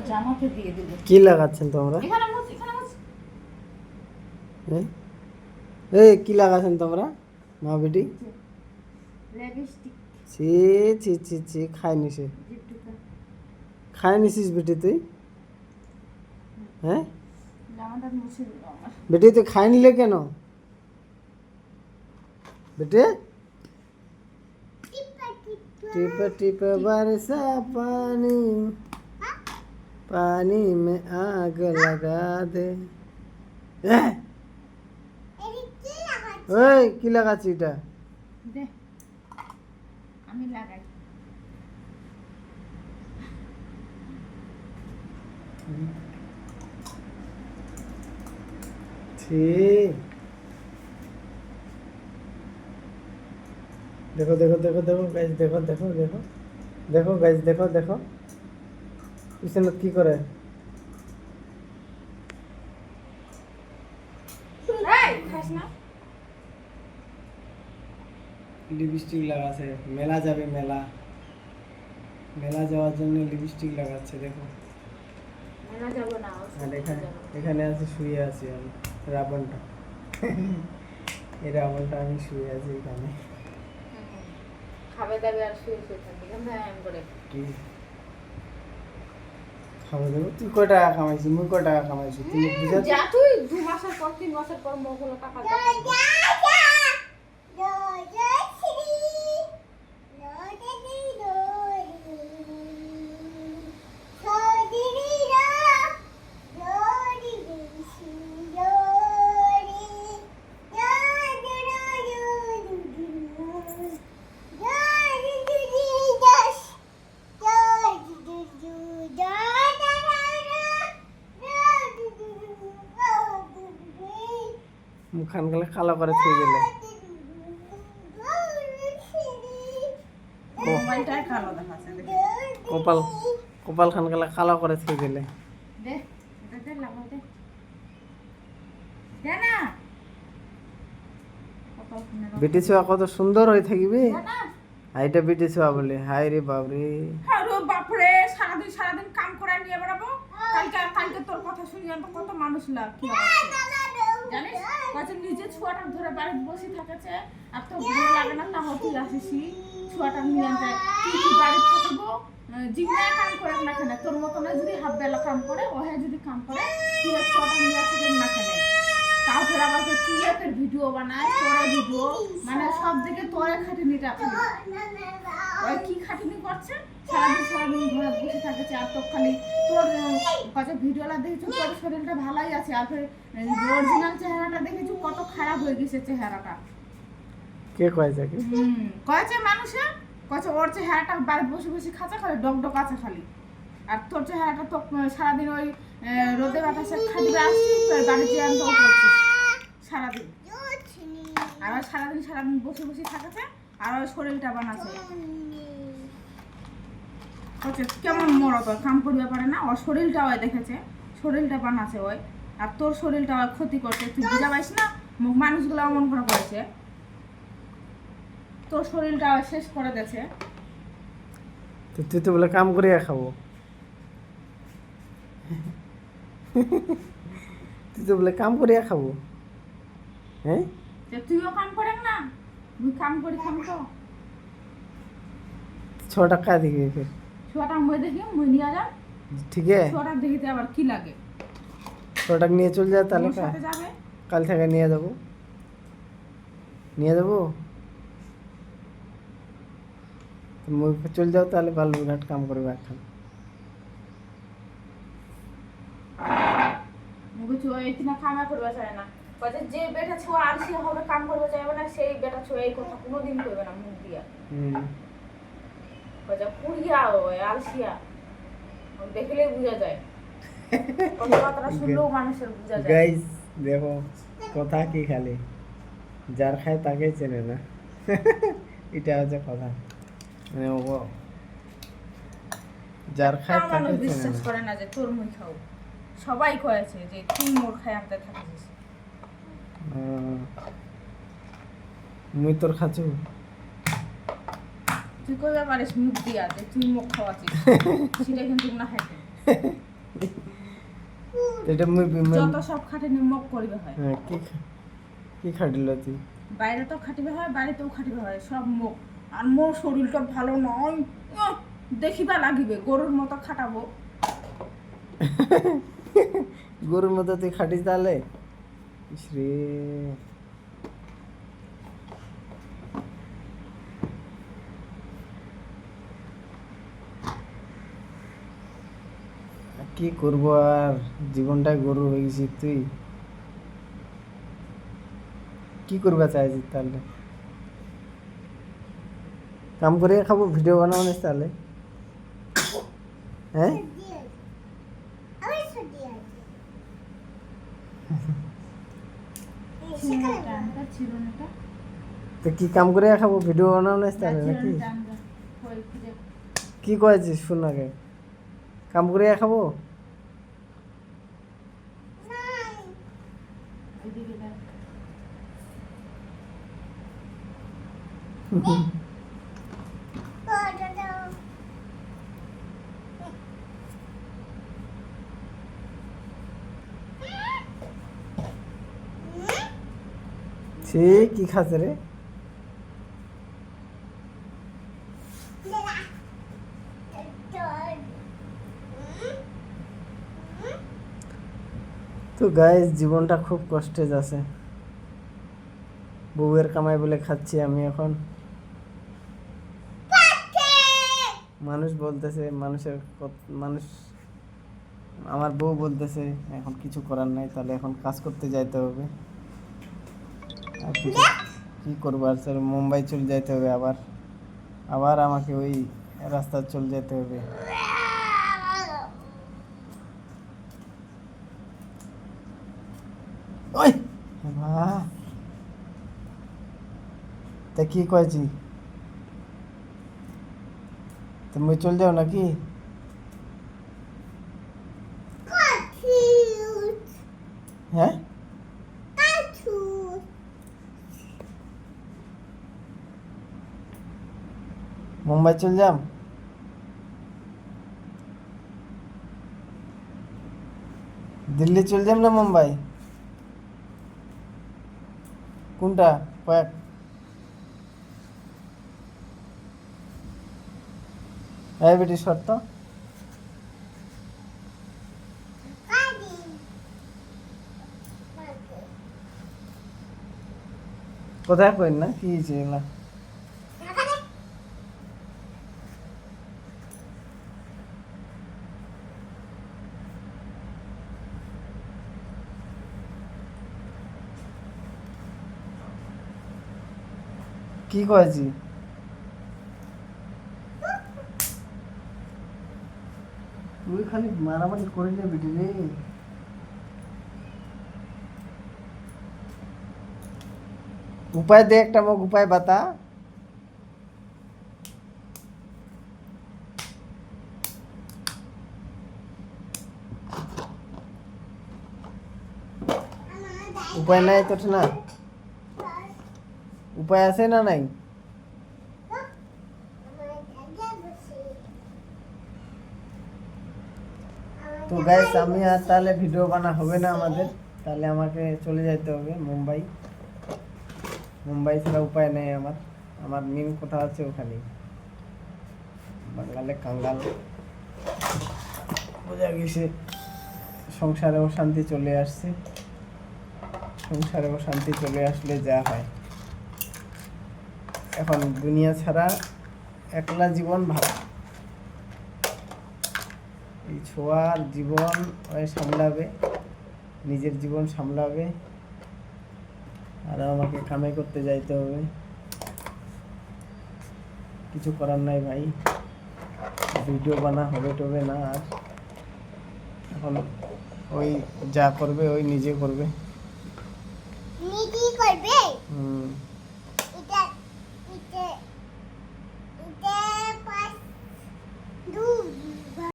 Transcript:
জামাতে দিয়ে দিল। কি লাগাচ্ছেন তোমরা? এখানে মোচ। এই কি লাগাচ্ছেন তোমরা মা বেটি? লিপস্টিক। ছি ছি ছি ছি, খাইনি সে। জিপটুকা। খাইনিছিস বেটি তুই? হ্যাঁ জামাটা মুছে দিল আমার। বেটি তুই খাই নিলে কেন बेटे? टिप टिप बरसा पानी, पानी में आग लगा दे। ওই কি লাগাচ্ছি এটা? দে আমি লাগাই। ঠিক, देखो देखो देखो देखो गाइस, देखो देखो देखो देखो गाइस, देखो देखो इसने की करे। এই খাস না। লিপস্টিক লাগাছে, মেলা যাবে, মেলা মেলা যাওয়ার জন্য লিপস্টিক লাগাচ্ছে। দেখো মেলা যাব না। আর এখানে এখানে আছে, শুয়ে আছি আমি, রাবণটা। এই রাবণটা আমি শুয়ে আছি এখানে। খাবে দাবে আর শুয়ে শুয়ে থাকবে কেমন করে? কি খাবো দেবো? তুই কয় টাকা কামাইছিস, মুই কয় টাকা কামাইছি, তুই বুঝা? যা তুই 2 মাসের পর 3 মাসের পর মগুলো টাকা দে। মুখান গেলে কালো করে থুই গেলে, মোবাইলটাই কালো দেখাচ্ছে দেখে। কপাল কপাল খান গেলে কালো করে থুই গেলে। দে এটা দে লাগাও দে। দে না। কপাল খুনে দাও। বেটি ছোয়া কত সুন্দর হয়ে থাকিবে। দে না। হাইটা বেটি ছোয়া বলে, হাই রে বাবরে। আরে বাপরে, সারাদিন কাম করে নিয়ে বেড়াবো। কালকে তোর কথা শুনি তো কত মানুষ লাগ কি অবস্থা জানিস? কাছে নিজে ছুয়াটা ধরে বাড়িতে বসে থাকেছে আর তো ভালো লাগে না, তাও তুই আসিসি ছুয়াটা নিয়ে আনতে। তুই কি বাড়িতে থাকবো জিগনায় কাম করে না কেন? তোর মতো না যদি হাফ বেলা কাম করে, ওহে যদি কাম করে, তুই ছুয়াটা নিয়ে আসতে না কেন? তাও ফের আবার তুই ভিডিও বানায়, তোরে ভিডিও মানে সব দিকে তোরে খাটিনিটা খালি। ওই কি খাটিনি করছে? সারাদিন ঘরে বসে থাকেছে আর তো খালি তোর কত ভিডিওটা দেখেছো, তোর শরীরটা ভালোই আছে আর ফের অরিজিনাল চেহারাটা দেখেছো কত খারাপ হয়ে গেছে চেহারাটা। কে কয়েছে কি? কয়েছে মানুষে কয়েছে ওর চেহারাটা বাড়িতে বসে বসে খাঁচা খালি ডক আছে খালি, আর তোর চেহারাটা তো সারাদিন ওই রোদে বাতাসে খাটিবে আসছিস, বাড়িতে আনতেও করছিস সারাদিন। আর সারাদিন বসে বসে থাকেছে আর ওই শরীরটা বানাচ্ছে। কেমন মরত কাম করবে পারে না, ওর শরীরটা ওই দেখেছে, শরীরটা বানাচ্ছে ওই, আর তোর শরীরটা ওই ক্ষতি করছে। তুই বুঝা পাইস না? মানুষগুলো অমন করে করেছে, তোর শরীরটা ওই শেষ করে দিয়েছে। তুই তো বলে কাম করে খাবো, তুই তো বলে কাম করে খাবো। হ্যাঁ তুইও কাম করে না, তুই কাম করি খাম তো 6 টাকা দিবি ফির। ছোয়াটা মই দেখি মই নিয়ে যা। ঠিক আছে, ছোয়াটা দেখিতে আবার কি লাগে? 6 টাকা নিয়ে চল যা তাহলে। ওর সাথে যাবে কাল থেকে নিয়ে যাবো, নিয়ে যাবো। মুই চল যাও তাহলে, বালুরঘাট কাম করবে এখন। মুগু ছোয়া এখানে কামা করবে চায় না, কইছে যে বেটা ছোয়া আলসি হবে কাম করবে চাইবে না, সেই বেটা ছোয়া এই কথা কোনোদিন কইবে না মুখ দিয়া। কইছে কুড়িয়া ওই আলসিয়া দেখলেই বোঝা যায়, কথাবার্তা শুনলেও মানুষের বোঝা যায়। গাইস দেখো কথা কি, খালি যার খায় তাকেই চেনে না। এটা হচ্ছে কথা, মানে ও যার খায় তাকে চেনে বিশ্বাস না। করে না যে তোর মুই খাও, সবাই কয়েছে যে তুই মোর খাই আনতে থাকিস। মুই তোর খাচ্ছু, তুই কইবে পারিস মুখ দিয়া যে তুই মুখ খাওয়াছিস, সেটা কিন্তু না খাইতে। এটা যত সব খাটিনি মুখ করিবে হয়। হ্যাঁ, কি খাটিল তুই? বাইরে তো খাটিবে হয়, বাড়িতেও খাটিবে হয়, সব মুখ। আর মোর শরীরটা ভালো নয়, দেখিবা লাগিবে গরুর মতো খাটাবো। গরুর মতো তুই খাটিস তাহলে? ইসরে, কি করবো আর, জীবনটা গরু হয়ে গেছি। তুই কি করবা চাইছিস তাহলে? কাম করে খাবো, ভিডিও বানাবো না তাহলে? হ্যাঁ, তো কি কাম করে খাবো, ভিডিও বানাবো না তাহলে নাকি? কি কয়েছিস শুন আগে, কাম করে খাবো? সে কি খাচ্ছে রে? তো গাইস, জীবনটা খুব কষ্টে যাচ্ছে। বউয়ের কামাই বলে খাচ্ছি আমি এখন। মানুষ বলতেছে, মানুষ আমার বউ বলতেছে এখন কিছু করার নাই, তাহলে এখন কাজ করতে যাইতে হবে। আর কি করবো আর স্যার, মুম্বাই চলে যাইতে হবে আবার। আবার আমাকে ওই রাস্তা চলে যেতে হবে। ওই বাবা, তা কি কয়েছি, তুমি চলে যাও নাকি? হ্যাঁ, মুম্বাই চলে যাম? দিল্লি চলে যাম না মুম্বাই? কোনটা কয়েক? এই বেটি শর্ত, কোথায় কইন না কি হয়েছে এগুলা? কি কয়েছি? তুই খালি মারামারি করে নে বেটি রে। উপায় দে একটা, মোক উপায় বাতা। উপায় নাই তোর না? উপায় আছে না নাই? তো গাইস, আমি আর তাহলে ভিডিও বানা হবে না আমাদের, তাহলে আমাকে চলে যেতে হবে মুম্বাই। মুম্বাই ছাড়া উপায় নেই আমার। আমার মেন কথা আছে ওখানে, বাঙালে কাঙ্গাল বোঝা গেছে। সংসারে অশান্তি চলে আসছে, সংসারে অশান্তি চলে আসলে যা হয়। এখন দুনিয়া ছাড়া একলা জীবন ভালো। এই ছোঁয়ার জীবন ওই সামলাবে, নিজের জীবন সামলাবে, আর আমাকে কামাই করতে যাইতে হবে। কিছু করার নাই ভাই, ভিডিও বানা হবে টবে না আর। এখন ওই যা করবে ওই নিজে করবে। নিজেই করবে।